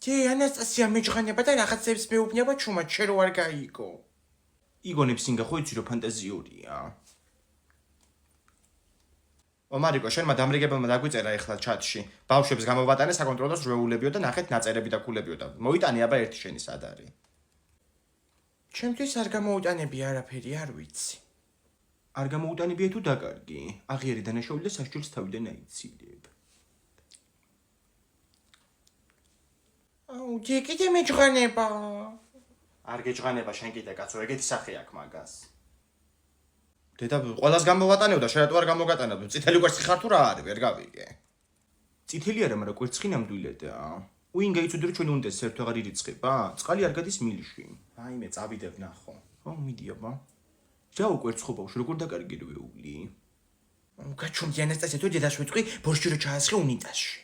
დი ანასტასია მეჯღანება და რაღაცებს მეუბნება ჩუმად შენ რო არ გაიგო. იგონებს ინგა ხო იცი რომ ფანტაზიურია. ომარიკო, შენმა დამრიგებელმა დაგვიწერა ეხლა ჩატში. ბავშვებს გამოვატანე საკონტროლო სრულებიო და ნახეთ ნაწერები და ქულებიო და მოიტანე აბა ერთი შენი სად არის. ჩემთვის არ გამოუტანები არაფერი, არ ვიცი. არ გამოუტანებია თუ დაკარგი. აღიარი დანაშაული და სასჯელს თავიდან აიცილებ. აუ, დი კიდე მეჯღანება. არ გეჯღანება შენ კიდე კაცო, ეგეთი სახე აქვს მაგას. დედა ყველას გამოვატანეო და შენ რატო არ გამოგატანებ? წითელი კვერცხი ხარ თუ რა არის, ვერ გავიგე. წითელი არა, მაგრამ კვერცხი ნამდვილადაა. უინგა იცოდი რომ ჩვენ უნდეს ერთ აღარ ირიცხება? წყალი არ გადის მილში. აი მე წავიდებ ნახო. მიდი აბა. ჯაო კვერცხო ბავშვი, როგორ დაკარგი რვეული? გაჩუმდი ანასტასია თუ დედას ვეთქვი, ბორში რო ჩაასხე უნიტაზში.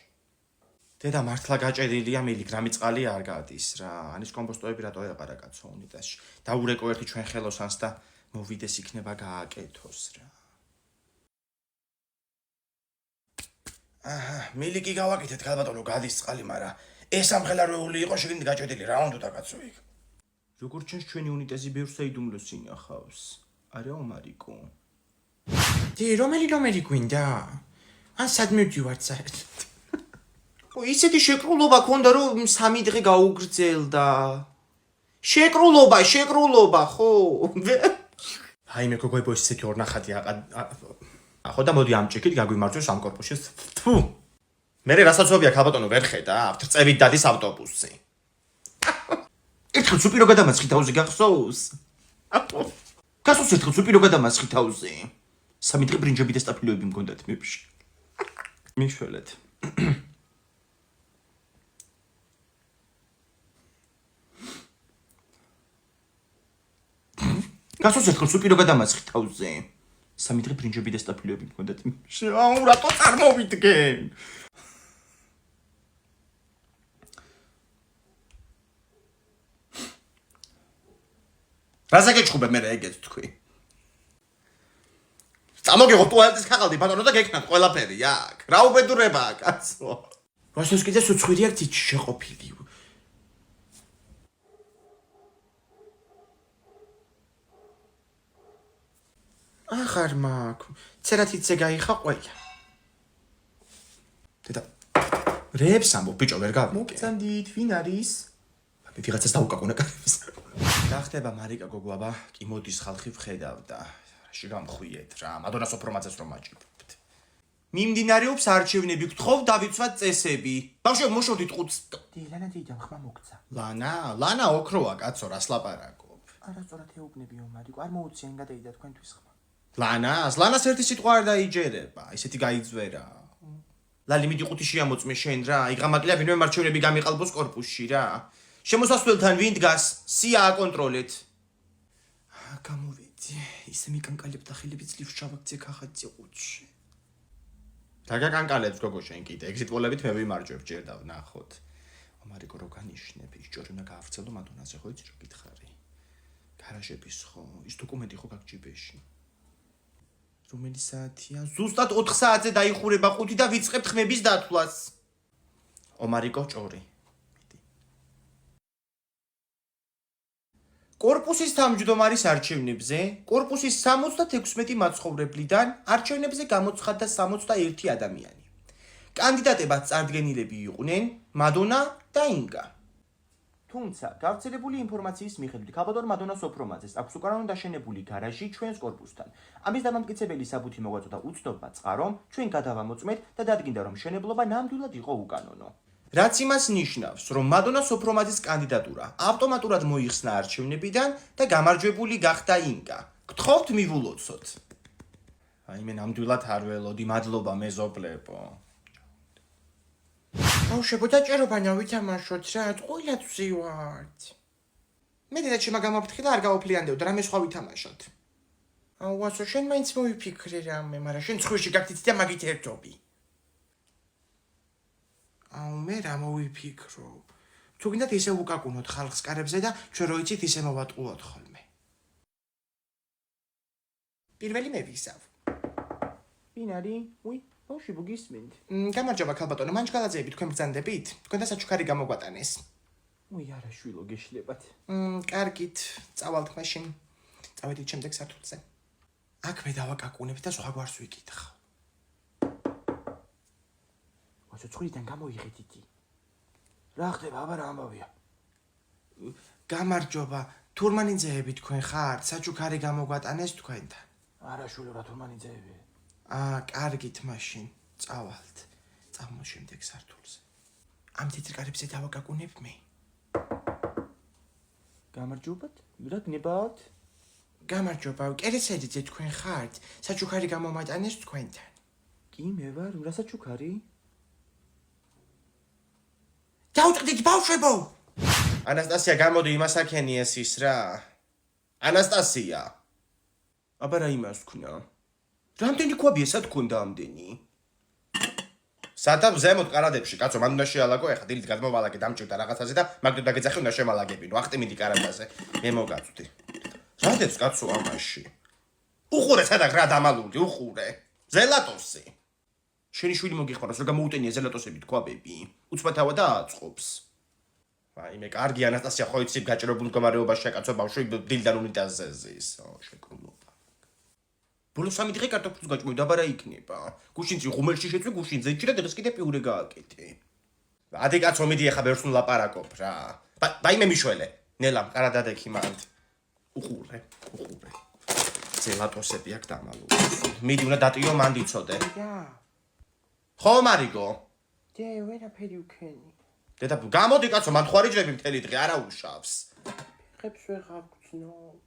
დედა მართლა გაჭედილია მილიგრამი წყალი არ გადის რა. ანის კომპოსტოები რატო ეყარა კაცო უნიტაზში? დაურეკო ერთი ჩვენ ხელოსანს და მოვიდეს იქნება გააკეთოს რა. მილიკი გავაკეთეთ ქალბატონო, გადის წყალი, მაგრამ ეს ამხელა რვეული იყო შეგინდი გაჭედილი რა უნდა დაკაცო იქ. როგორ ჩანს ჩვენი უნიტაზი ბევრ საიდუმლოს ინახავს. არა ომარიკო. დი რომელი გვინდა? ან სადმე ვდივართ საერთოდ? ისეთი შეკრულობა ქონდა რომ 3 დღე გაუგრძელდა. შეკრულობა ხო? აი მე გოგოებო ისეთი ორნახატი ახო და მოდი ამ ჭიქით გაგვიმარჯვეს ამ კორპუსში. თფუ. მე რასაცობია ქალბატონო ვერ ხედავთ? წევით დადის ავტობუსი. ერთხელ სუპირო გადამასხი თავზე გახსოვს? გახსოვს ერთხელ სუპირო გადამასხი თავზე? 3 დღე ბრინჯები და სტაფილოები მქონდათ მეფში. მიშველეთ. გახსოვს ერთხელ სუპირო გადამასხი თავზე? 3 დღე ბრინჯები და სტაფილოები მქონდათ მეფში. აუ რატო წარმოვიდგენ? რაზე გეჩხუბე მე ეგეც თქვი. წამოგიღო ტუალეტის ქაღალდი ბატონო და გეკნათ ყველაფერი აქ. რა უბედურებაა კაცო. რასოს კიდე სუცხვირი აქ თითში შეყოფილი. ახარ მაქვს. ცერათიცე გაიხა ყველა. დედა რეებს ამბობ ბიჭო ვერ გავიგე. მოგწანდით, ვინ არის? ვიღაცას დაუკაკუნა კარებს. რა ხდება მარიკა გოგო აბა? კი მოდის ხალხი ვხედავდა. რაში გამხვიეთ რა. მადონა სოფრომაძეს რომ მაჭირებთ. მიმდინარეობს არჩევნები, გთხოვ დავიცვათ წესები. ბავშვო მოშორდით ყუთს. დი ლანა დიდა ხმა მოგცა. ლანა ოქროა კაცო, რას ლაპარაკობ? არასწორად ეუბნები ომარიკო, არ მოუწია იმ გადაიდა თქვენთვის ხმა. ლანას ერთი სიტყვა არ დაიჯერება, ისეთი გაიძვერა. ლალი მიდი ყუთი შეამოწმე შენ რა, იღამაკლია ვინმე მარჩევნები გამიყალბოს კორპუსში რა. შემოსასვლელთან ვინ დგას? სია აკონტროლეთ. გამოვიდი, ისე მიკანკალებ და ხელები ძლივს ჩავაქცე ხახაცი ყუთში. რა გაკანკალებს გოგო შენ კიდე, ეგზიტ პოლებით მე ვიმარჯვებ ჯერ და ვნახოთ. ომარიკო რო განიშნებ, ის ჯორი უნდა გაავრცელო მადონაზე ხო იცი რა გითხარი. გარაჟების ხო, ის დოკუმენტი ხო გაგჯიბეში. რომელი საათია? ზუსტად 4 საათზე დაიხურება 5 და ვიწყებთ ხმების დათვლას. ომარიკო ჭორი. კორპუსის თავმჯდომარის არჩევნებზე, კორპუსის 76 მაცხოვრებლიდან არჩევნებზე გამოცხადდა 61 ადამიანი. კანდიდატებად წარდგენილები იყვნენ მადონა და ინგა. თუმცა, გავრცელებული ინფორმაციის მიხედვით, ქალბატონ მადონა სოფრომაძეს აქვს უკანონო დაშენებული გარაჟი ჩვენს კორპუსთან. ამის დამამტკიცებელი საბუთი მოგვაწოდა უცნობა წყარომ, ჩვენ გადავამოწმეთ და დადგინდა, რომ მშენებლობა ნამდვილად იყო უკანონო. რაც იმას ნიშნავს, რომ მადონა სოფრომაძის კანდიდატურა ავტომატურად მოიხსნა არჩევნებიდან და გამარჯვებული გახდა ინგა. გთხოვთ მივულოცოთ. აი მე ნამდვილად არ ველოდი, მადლობა მეზობლებო. ბავშვებო დაჭერობანა ვითამაშოთ რა, ყველაც ვზივართ. მე დედაჩი მაგამ აფრთხილა არ გაოფლიანდეო და რამე სხვა ვითამაშოთ. აუ ასო შენ მაინც მოვიფიქრე რამე, მაგრამ შენ ცხვირში გაგდიცი და მაგით ერთობი. აუ მე რა მოვიფიქრო. თუ გინდათ ისე უკაკუნოთ ხალხს კარებზე და ჩვენ რო იცით ისე მოვატყუოთ ხოლმე. პირველი მე ვისავ. ვინ არის? უი, ბავშვი გისმენთ. გამარჯობა ქალბატონო, მანჩგალაძეები თქვენ ბრძანდებით? თქვენ და საჩუქარი გამოგვატანეს. უი არა შვილო გეშლებათ. კარგით, წავალთ მაშინ. წავედით შემდეგ სართულზე. აქ მე დავაკაკუნებ და სხვა გვარს ვიკითხავ. ცოცხლიდან გამოიღეთ იტი. რა ხდება, აბა რა ამბავია? გამარჯობა, თურმანიძეები თქვენ ხართ? საჩუქარი გამოგვატანეს თქვენთან. არა შვილო რა თურმანიძეები. კარგით მაშინ, წავალთ. წამო შემდეგ სართულზე. ამ თეთრკარებზე დავაკაკუნებ მე. გამარჯობათ? რა გნებავთ? გამარჯობა, კერესერიძე თქვენ ხართ? საჩუქარი გამომატანეს თქვენთან. კი მე ვარ, რა საჩუქარი? დაუწყდით ბავშვებო! ანასტასია, გამოდი იმას აქენი ეს ის რა. ანასტასია. აბა რა იმას თქვნა? რამდენი ქვაბია სად გქონდა ამდენი? სათავ ზემოთ კარადებში, კაცო, მან უნდა შეალაგო, ეხა დილით გადმოვალაგე დამჭირდა რაღაცაზე და მაგდო დაგეძახი უნდა შემალაგებინო. ახტიმიდი კარადაზე. მე მოგაწვდი. რადებს კაცო ამაში? უყურე სადაც რა დამალული, უყურე. ზელატოსი. შენი შვილი მოგიხმაროს, რომ გამოუტენია ზელატოსებით ქვაბები. უცბათავა და აწყობს. მე კარგი ანასტასია ხო იცი გაჭირებულ მდგომარეობაში კაცო ბავშვი დილიდან უნიტაზზე ზის. შეკრούμობა. ბოლოს 3 დღე კარტოფილს გაჭმევდა, აბა რა იქნება? გუშინძი ღუმელში შეწვი, გუშინძე იჭირა, დღეს კიდე პიურე გააკეთე. ადი კაცო, მიდი ახლა ბერს ნუ ლაპარაკობ რა. ბაიმე მიშველე. ნელა, კარადადექი მანდ. უყურე. ზელატოსები აქ დამალული. მიდი უნდა დატიო მანდ იცოდე. ხო მარიგო. ვერაფერი უქენი. დედა, გამოდი კაცო, მან ხვარიჯები მთელი დღე არა უშავს. ფეხებს ვეღარ გძნობ.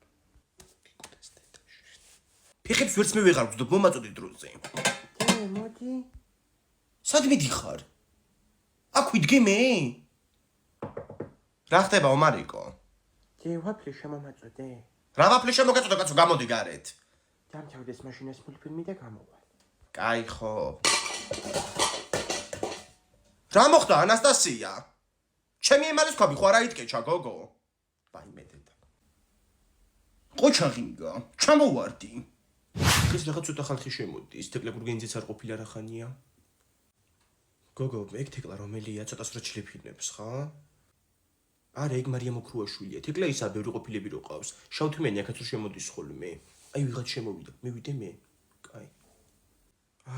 ფეხებს ვერც მე ვეღარ გძნობ, მომაწოდი დროზე. მოდი. სად მიდიხარ? აქ ვიდგე მე? რა ხდება, ომარიკო? ვაფლი შემომაწოდე. რა ვაფლი შემოგაწოდე, კაცო, გამოდი გარეთ. დამთავრდეს მაშინას მულტფილმი და გამოვალ. კაი ხო. რა მოხდა ანასტასია? ჩემი ემალის ქვაბი ხო არა იტკეჩა გოგო? ბაიმე დედა. ყოჩაღინგა, ჩამოვარდი. ეს რაღაც ცოტა ხალხი შემოდის, თეკლა გურგენძეც არ ყოფილა რა ხანია. გოგო, ეგ თეკლა რომელია, ცოტა სრა ჩლეფინებს, ხა? არა, ეგ მარია მოქრუაშვილია. თეკლა ისა ბევრი ყოფილები რო ყავს. შავთმიანი აქაც რო შემოდის ხოლმე. აი ვიღაც შემოვიდა, მივიდე მე. კაი.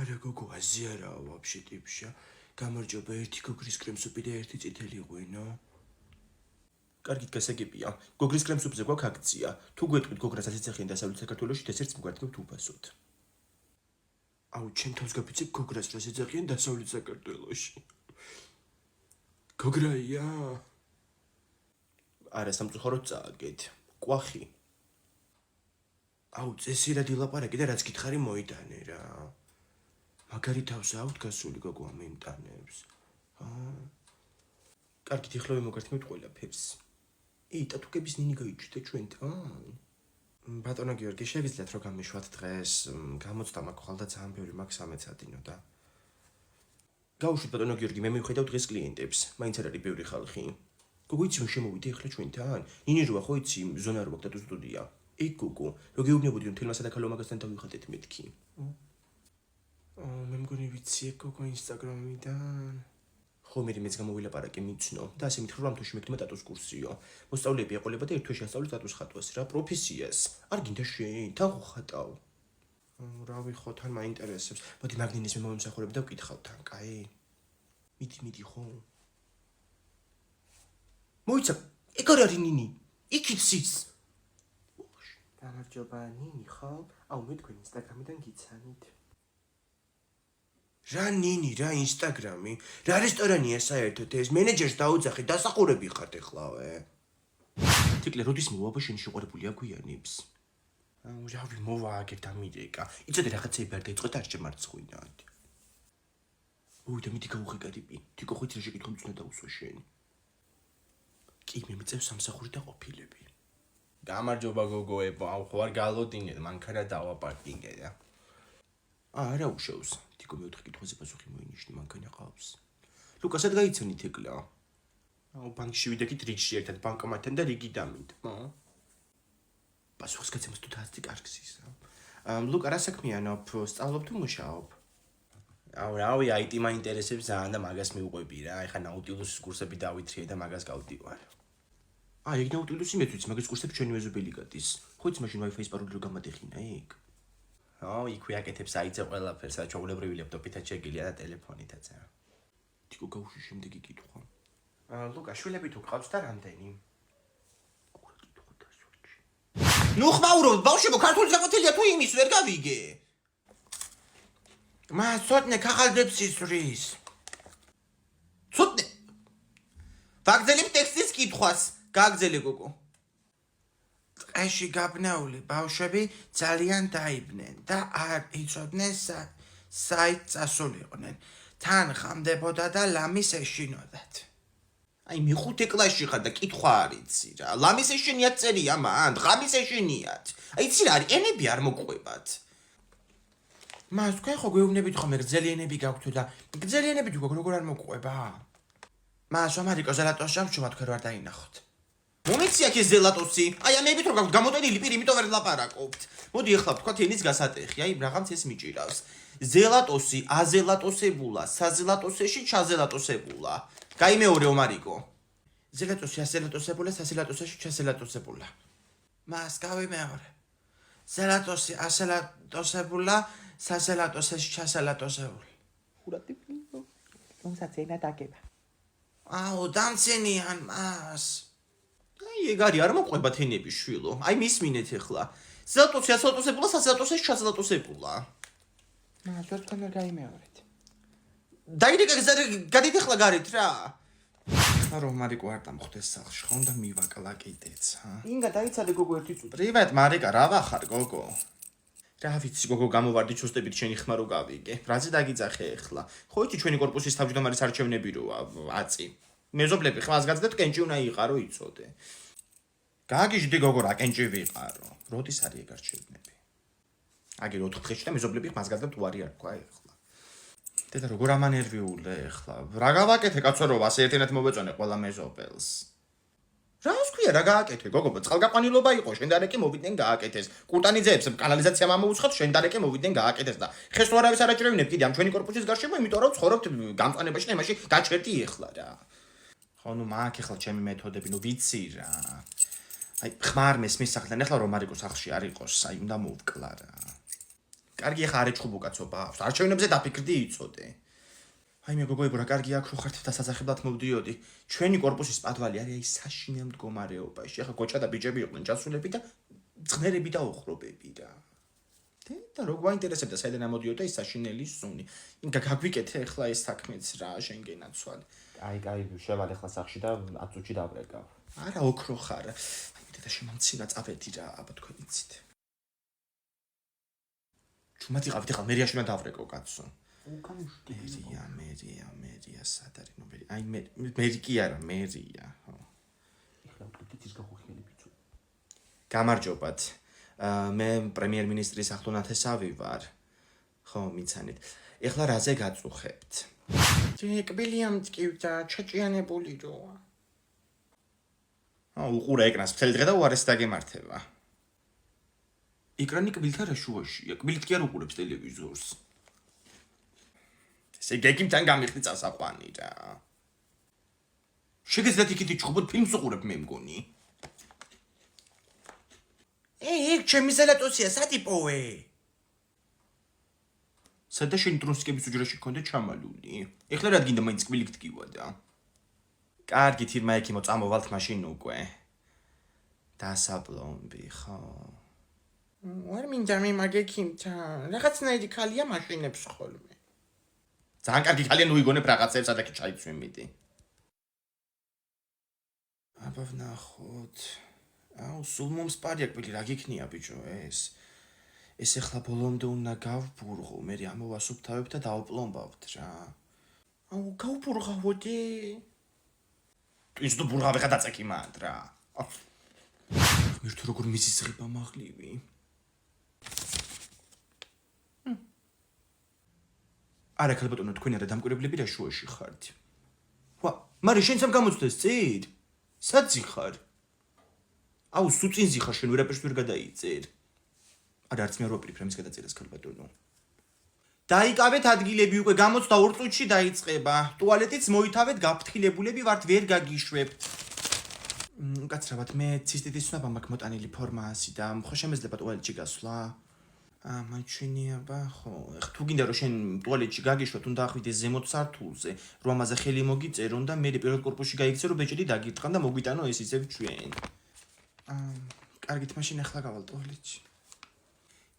არა გოგო, აზი არაა ვაფშე ტიპშა. გამარჯობა, ერთი გოგრის კრემსუპი და ერთი წითელი ღვინო. კარგით გასაგებია. გოგრის კრემსუპზე გვაქვს აქცია. თუ გვეტყვით გოგრას ასეცახიან დასავლეთ საქართველოში, დესერტს მგვართმევთ უფასოდ. აუ, ჩემ თავს გაფიცებ გოგრას რას ეძახიან დასავლეთ საქართველოში. გოგრაია? არა, სამწუხაროდ წააგეთ. კვახი. აუ, წესირად ილაპარაკე და რაც გითხარი მოიტანე რა. მაგარი თავს აქვთ გასული გოგო ამენტანებს. კარგით, ეხლა ვიმოგართმევთ ყველაფერს. ტატუკების ნინი გაიჭირდა ჩვენთან. ბატონო გიორგი, შეგიძლიათ რომ გამიშვათ დღეს? გამოცდა მაქვს ხალხი და ძალიან ბევრი მაქვს ამეცადინო და. გაუშვით ბატონო გიორგი, მე მივხედავ დღეს კლიენტებს. მაინც არ არის ბევრი ხალხი. გოგო, იცი რომ შემოვიდე ეხლა ჩვენთან? ნინი როა ხო იცი, ზონა რო მაგდატო სტუდია. ეგ გოგო, რო გეუბნებოდი რომ თელმა სადაქალო მაგასთან დავიხატეთ მეთქი. მე მგონი ვიცი ეგ გოგო ინსტაგრამიდან. ხო, მეც გამოვილაპარაკე მიცნო და ასე მითხრა რომ ამ თვეში მეკდმა ტატუს კურსიო. მოსწავლეები ეყოლება და ერთ თვეში ასწავლე ტატუს ხატვას რა, პროფესიას. არ გინდა შენ, თან ხო ხატავ? რავი ხო, თან მაინტერესებს. მოდი მაგნინის მე მომსახურებ და ვკითხავ თან, კაი? მიდი ხო. მოიცა, ეგ არ არის ნინი. იქიცის. გამარჯობა, ნინი ხო? აუ, მე თქვენ ინსტაგრამიდან გიცანით. რა ნინი, რა ინსტაგრამი? რა რესტორანია საერთოდ ეს? მენეჯერს დაუძახე, დასაყურები ხართ ეხლავე. თეკლე, როდის მოვაბა შენი შეყვარებული აგვიანებს? რავი, მოვააგებ და მიდეკა. იცოდე რაღაცეები არ დაიწყო და არ შემარცხვინათ. და მიდი გავუხეკადები. თიკო ხო იცი რა შეკითხვა მწვნა დაუსვა შენ. კი, მე მიწევ სამსახური და ყოფილები. გამარჯობა გოგოებო, აუ ხო არ გალოდინეთ, მანქანა დავაპარკინგე და. არა უშავს. თიკო მეოთხე კითხვაზე პასუხი მოინიშნე, მანქანა ყავს. ლუკასად გაიცანი თეკლა? აუ ბანკში ვიდექით რიგში ერთად ბანკომატთან და რიგი დამით. პასუხს გაცემას თუ დაასწი კარგს ისა. ლუკა რა საქმიანობ? სწავლობ თუ მუშაობ? აუ რავი, IT მაინტერესებს ძალიან და მაგას მივყვები რა. ეხლა ნაუტილუსის კურსები დავითრიე და მაგას გავდივარ. აი, ეგ ნაუტილუსი მეც ვიცი, მაგის კურსებს ჩვენი მეზობელი გადის. ხო იცი მაშინ Wi-Fi-ის პაროლი რო გამატეხინა ეგ. იქვ აკეთებს აიძე ყველაფერს, ჩვეულებრივი ლეპტოპითაც შეგილია და ტელეფონითაც. თიკო გავუშვი შემდეგი კითხვა. ლუკა, შვილები თუ გყავს და რამდენი? ნუ ხმაურო, ბავშვებო, ქართული საკვეთილია თუ იმის ვერ გავიგე. მას ცოტნე ქაღალდებს ისვრის. ცოტნე. ვაგზელებ ტექსტის კითხვას. გაგზელე გოგო. ტყეში გაბნეული ბავშვები ძალიან დაიბნენ და არ იცოდნენ საით წასულიყვნენ. თან ხამდებოდა და ლამის ეშინოდათ. აი მეხუთე კლასში ხარ და კითხვა არ იცი რა. ლამის ეშინიათ წერია მან, ღამის ეშინიათ. აი იცი რა არის, ენები არ მოყვებათ. მას თქვენ ხო გვეუბნებით ხოლმე გრძელი ენები გაქვთ და გრძელი ენები თუ როგორ არ მოყვება? მას ამარიკო ზელატოსში თქვენ თქვენ არ დაინახოთ. მომიცი აქ ეს ზელატოსი. აი ამებით რო გაქვთ გამოტენილი პირი, იმიტომ ვერ ლაპარაკობთ. მოდი ახლა ვთქვათ ენის გასატეხი, აი რაღაც ეს მიჭირავს. ზელატოსი აზელატოსებულა, საზელატოსეში ჩაზელატოსებულა. გაიმეორე ომარიკო. ზელატოსი ასელატოსებულა, სასელატოსეში ჩასელატოსებულა. მას გავიმეორე. ზელატოსი ასელატოსებულა, სასელატოსეში ჩასელატოსებულა. ხურატი პლინო. რომელსაც ენა დაგება. აუ, დამცენიან მას. აი ეგ არის არ მოყვებათ ენები შვილო. აი მისმინეთ ახლა. ზელატოსი ასელატოსებულა, სასელატოსეში ჩასელატოსებულა. მას ვერ თქვენ გაიმეორეთ. დაირეკა გადით ახლა გარეთ რა. რომ მარიკო არ დამხვდეს სახლში, ხომ და მივაკლა კიდეც, ჰა? ინგა დაიცადე გოგო ერთი წუთი. პრივატ მარიკა, რა ვახარ გოგო? რა ვიცი გოგო გამოვარდი ჩუსტებით შენი ხმა რო გავიგე. რაზე დაგიძახე ახლა? ხო იცი ჩვენი კორპუსის თავმჯდომარის არჩევნები როა აწი. მეზობლები ხმას გაცდეთ კენჭი უნდა იყარო იცოდე. გაგიჟდი გოგო რა კენჭი ვიყარო. როდის არის ეგ არჩევნები? აგი 4 დღეში და მეზობლები ხმას გაცდეთ უარი არ თქვა ახლა. დედა როგორ ამანერვიულე ახლა. რა გავაკეთე კაცო რომ ასე ერთენად მოვეწონე ყველა მეზობელს. რას ქვია რა გააკეთე გოგო წყალგაყვანილობა იყო შენ და რეკი მოვიდნენ გააკეთეს. კურტანიძეებს კანალიზაცია მომუცხოთ შენ და რეკი მოვიდნენ გააკეთეს და ხეს თუ არავის არ აჭრევინებ კიდე ამ ჩვენი კორპუსის გარშემო იმიტომ რომ ცხოვრობთ გამწვანებაში და იმაში გაჩერდი ახლა რა. ხო ნუ მაგ ახლა ჩემი მეთოდები ნუ ვიცი რა. აი ხმარ მესმის სახლიდან ახლა რომ მარიკო სახლში არ იყოს აი უნდა მოვკლა რა. კარგი ახლა არ ეჩხუბო კაცობა აქვს არჩევნებზე დაფიქრდი იცოდე. აი მე გოგოებო რა კარგი აქ რო ხართ და სასახებლად მოვდიოდი. ჩვენი კორპუსის პატვალი არის აი საშინელ მდგომარეობაში. ახლა გოჭა და ბიჭები იყვნენ ჯასულები და ძღნერები და ოხრობები რა. და რო გვაინტერესებდა საიდან მოდიოდა ის საშინელი სუნი. ინგა გაგვიკეთე ახლა ეს საქმეც რა შენგენაცვალ. აი შევალ ახლა სახში და 10 წუთში დავრეკავ. არა ოქრო ხარ. აი და შემამცინა წავედი რა აბა თქვენ იცით. ჩუმად იყავით ახლა მერიაში უნდა დავრეკო კაცო. მერია სად არის ნუ აი მერი კი არა მერია ხო ეხლა ვკითხეთ ის გახუხიელი ბიჭო გამარჯობათ მე პრემიერ-მინისტრის ახლონათესავი ვარ ხო მიცანით ეხლა რაზე გაწუხებთ კბილია მტკივდა ჩაჭიანებული როა უყურე ეკრანს მთელი დღე და უარეს დაგემართება ეკრანი კბილთა რა შუაშია კბილით კი არ უყურებს ტელევიზორს ესე გეგიმთან გამიხდი წასაყვანი რა. შეგეძლოთ იქით ჩხუბოთ ფილმს უყურებ მე მგონი. ეგ ჩემი ზელატოსია სატიპოე. სადა შენ ტრონსკების უჯრაში გქონდა ჩამალული. ეხლა რა გინდა მაინც კბილი გტკივა და. კარგით ირმა ეკიმო წამოვალთ მაშინ უკვე. დასაბლომბი ხო. არ მინდა მე მაგექიმთან. რაღაცნაირი ქალია მაშინებს ხოლმე. ძალიან კარგი ქალია ნუ იგონებ რაღაცებს ადაკი ჩაიცვიმიდი. აბა ვნახოთ. აუ სულ მომს პარია კბილი რა გიქნია ბიჭო ეს. ეს ახლა ბოლომდე უნდა გავბურღო, მე ამოვასობ თავებ და დავპლომბავთ რა. აუ გავბურღავოდი. ის თუ ბურღავე ხა დაწეკი მანდ რა. მირთო როგორ მისისღება მაღლივი. არა ქალბატონო თქვენ არა დამკვირვებლები რა შუაში ხართ. ვა, მაგრამ შენ სამ გამოცდეს წინ? სად ზიხარ? აუ სუწინ ზიხარ შენ ვერაფერს ვერ გადაიწერ. არა არც მე არ ვაპირებ რამის გადაწერას ქალბატონო. დაიკავეთ ადგილები უკვე გამოცდა 2 წუთში დაიწყება. ტუალეტიც მოითავეთ გაფრთხილებულები ვართ ვერ გაგიშვებთ. უკაცრავად მე ცისტიტის ცნობა მაქვს მოტანილი ფორმაასი და ხო შემეძლება ტუალეტში გასვლა? მაჩვენია ხო, ეხ თუ გინდა რომ შენ ტუალეტში გაგიშვათ, უნდა ახვიდე ზემოთ სართულზე, რომ ამაზე ხელი მოგიწერონ და მე პირველ კორპუსში გაიქცე რომ ბეჭედი დაგირთხან და მოგვიტანო ეს ისევ ჩვენ. კარგით, მაშინ ახლა გავალ ტუალეტში.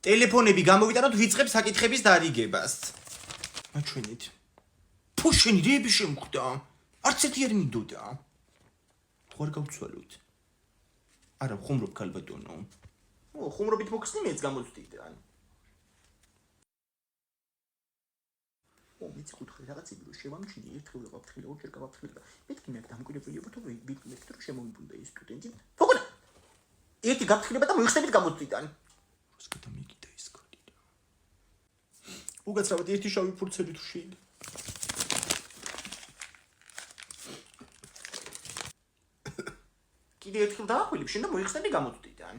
ტელეფონები გამოვიტანოთ ვიწყებ საკითხების დარიგებას. მაჩვენით. თუ შენ რები შემხვდა? არც ერთი არ მინდოდა. თუ არ გავცვალოთ. არა, ხუმრობ ქალბატონო. ხუმრობით მოგხსნი მეც გამოცდიდან. მეც ხუთხრე რაღაცები რომ შევამჩნი, ერთხელ გავაფრთხილე, ორჯერ გავაფრთხილე. მეთქი მე დამკვირვებელი ვარ, თუ ვიქნებთ რომ შემოვიბრუნდა ეს სტუდენტი. თქო. ერთი გაფრთხილება და მოიხსნებით გამოცდიდან. რას გადამიგიდა ეს კოდი? უგაცრავად ერთი შავი ფურცელი თუ შეიძლება. კიდე ერთხელ დაახვილებ შენ და მოიხსნები გამოცდიდან.